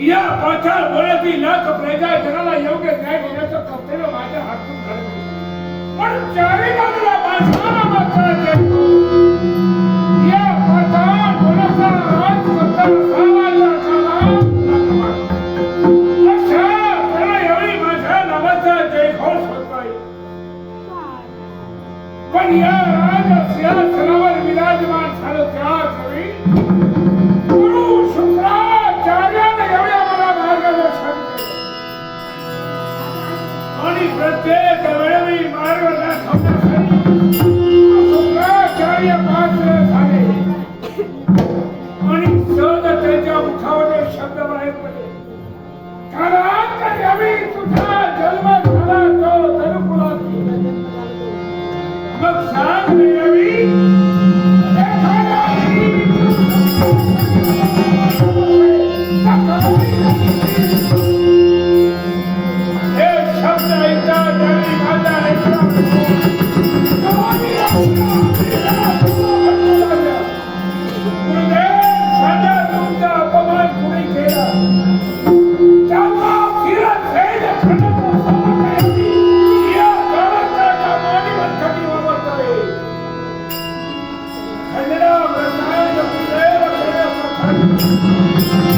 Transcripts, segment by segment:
या पाचार बोलती लाख प्रजा जगाला योग्य न्याय देण्याचं कर्तव्य माझ्या हातून घडलं. पण चारी बाजूला बांधणारा मात्र देतो. या पाचार बोलाचा राज करताना सामाचा काला अशा त्याला एवढी माझ्या नावाचा जयघोष होतोय. पण या राज सिंहासनावर विराजमान झालं त्याच वेळी गुरु शुक्राचार्याने एवढ्या मला मार्गदर्शन केलं आणि प्रत्येक वेळी मार्ग दाखवण्यासाठी शुक्राचार्य पात्र झाले आणि सहज त्याच्या मुखावर शब्द बाहेर पडले. कारण यावेळी तुझा जन्म झाला तो तरुकुलात. मग सांग यावेळी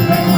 Thank you.